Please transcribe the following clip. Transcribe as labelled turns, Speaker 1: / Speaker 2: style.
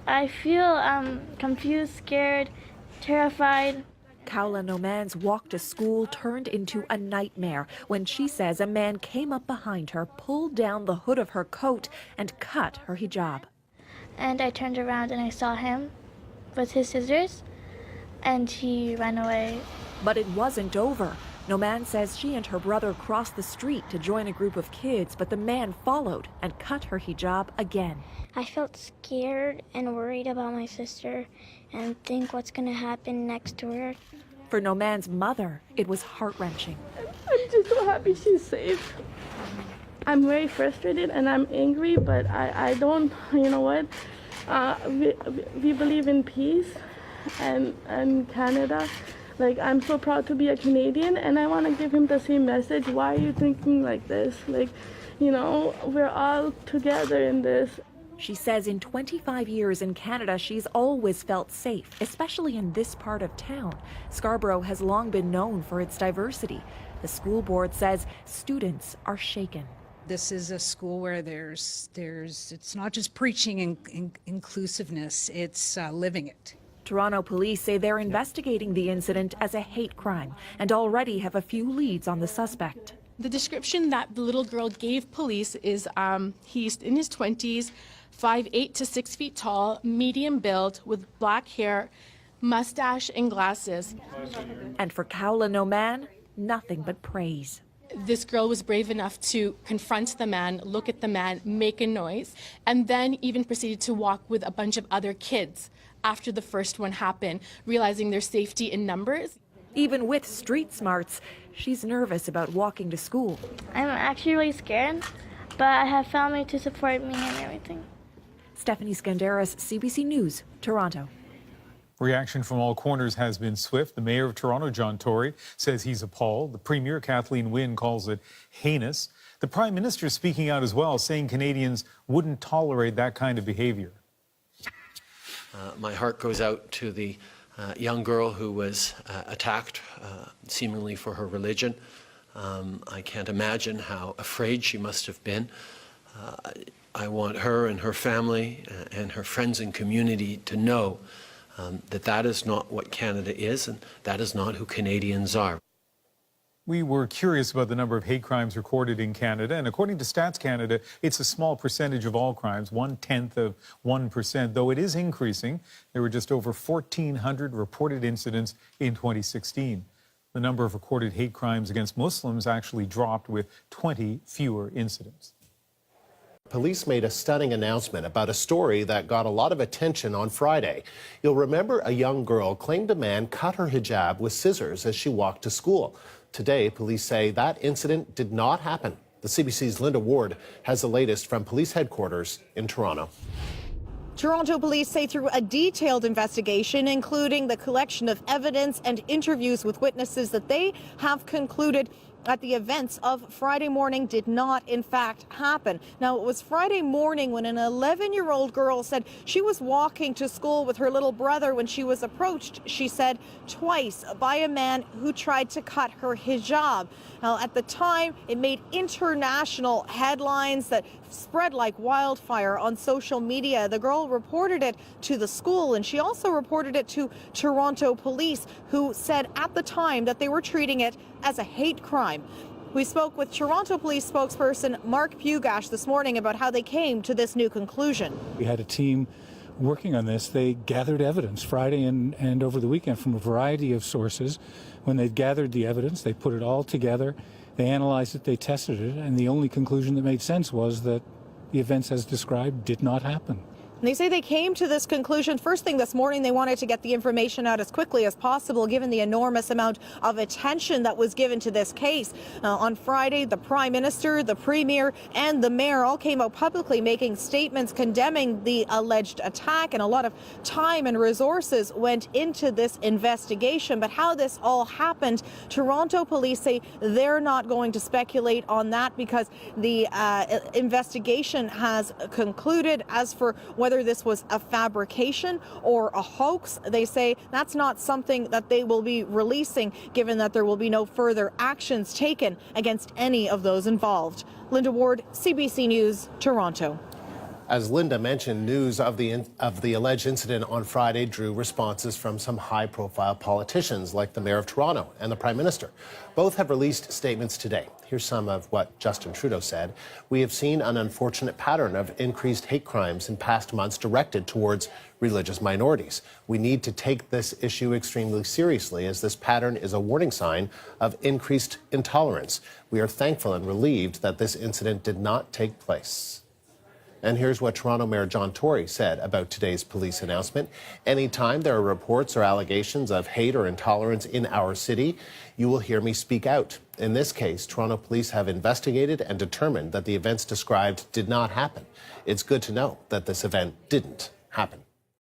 Speaker 1: I feel confused, scared, terrified.
Speaker 2: Kaula Noman's walk to school turned into a nightmare when she says a man came up behind her, pulled down the hood of her coat, and cut her hijab.
Speaker 1: And I turned around and I saw him with his scissors, and he ran away.
Speaker 2: But it wasn't over. Noman says she and her brother crossed the street to join a group of kids, but the man followed and cut her hijab again.
Speaker 1: I felt scared and worried about my sister and think what's going to happen next to her.
Speaker 2: For Noman's mother, it was heart-wrenching.
Speaker 3: I'm just so happy she's safe. I'm very frustrated and I'm angry, but I don't, you know what, we believe in peace and Canada. Like, I'm so proud to be a Canadian, and I want to give him the same message. Why are you thinking like this? Like, you know, we're all together in this.
Speaker 2: She says in 25 years in Canada, she's always felt safe, especially in this part of town. Scarborough has long been known for its diversity. The school board says students are shaken.
Speaker 4: This is a school where it's not just preaching inclusiveness, it's living it.
Speaker 2: Toronto police say they're investigating the incident as a hate crime and already have a few leads on the suspect.
Speaker 5: The description that the little girl gave police is he's in his 20s, 5'8" to 6 feet tall, medium build, with black hair, mustache and glasses.
Speaker 2: And for Kaula Noman, nothing but praise.
Speaker 5: This girl was brave enough to confront the man, look at the man, make a noise, and then even proceeded to walk with a bunch of other kids after the first one happened, realizing their safety in numbers.
Speaker 2: Even with street smarts, she's nervous about walking to school.
Speaker 1: I'm actually really scared, but I have family to support me and everything.
Speaker 2: Stephanie Skandaris, CBC News, Toronto.
Speaker 6: Reaction from all corners has been swift. The mayor of Toronto, John Tory, says he's appalled. The premier, Kathleen Wynne, calls it heinous. The prime minister speaking out as well, saying Canadians wouldn't tolerate that kind of behavior.
Speaker 7: My heart goes out to the young girl who was attacked, seemingly for her religion. I can't imagine how afraid she must have been. I want her and her family and her friends and community to know that that is not what Canada is, and that is not who Canadians are.
Speaker 6: We were curious about the number of hate crimes recorded in Canada, and according to Stats Canada, it's a small percentage of all crimes, 0.1%, though it is increasing. There were just over 1,400 reported incidents in 2016. The number of recorded hate crimes against Muslims actually dropped, with 20 fewer incidents.
Speaker 8: Police made a stunning announcement about a story that got a lot of attention on Friday. You'll remember a young girl claimed a man cut her hijab with scissors as she walked to school. Today, police say that incident did not happen. The CBC's Linda Ward has the latest from police headquarters in Toronto.
Speaker 9: Toronto police say through a detailed investigation, including the collection of evidence and interviews with witnesses, that they have concluded that the events of Friday morning did not, in fact, happen. Now, it was Friday morning when an 11-year-old girl said she was walking to school with her little brother when she was approached, she said, twice by a man who tried to cut her hijab. Now, at the time, it made international headlines that spread like wildfire on social media. The girl reported it to the school, and she also reported it to Toronto police, who said at the time that they were treating it as a hate crime. We spoke with Toronto police spokesperson Mark Pugash this morning about how they came to this new conclusion.
Speaker 10: We had a team working on this. They gathered evidence Friday and over the weekend from a variety of sources. When they'd gathered the evidence, they put it all together, they analyzed it, they tested it, and the only conclusion that made sense was that the events as described did not happen.
Speaker 9: And they say they came to this conclusion first thing this morning. They wanted to get the information out as quickly as possible, given the enormous amount of attention that was given to this case. On Friday, the Prime Minister, the Premier, and the Mayor all came out publicly making statements condemning the alleged attack, and a lot of time and resources went into this investigation. But how this all happened, Toronto police say they're not going to speculate on that because the investigation has concluded. As for whether this was a fabrication or a hoax, they say that's not something that they will be releasing, given that there will be no further actions taken against any of those involved. Linda Ward, CBC News, Toronto.
Speaker 8: As Linda mentioned, news of the alleged incident on Friday drew responses from some high-profile politicians like the Mayor of Toronto and the Prime Minister. Both have released statements today. Here's some of what Justin Trudeau said. We have seen an unfortunate pattern of increased hate crimes in past months directed towards religious minorities. We need to take this issue extremely seriously, as this pattern is a warning sign of increased intolerance. We are thankful and relieved that this incident did not take place. And here's what Toronto Mayor John Tory said about today's police announcement. Anytime there are reports or allegations of hate or intolerance in our city, you will hear me speak out. In this case, Toronto police have investigated and determined that the events described did not happen. It's good to know that this event didn't happen.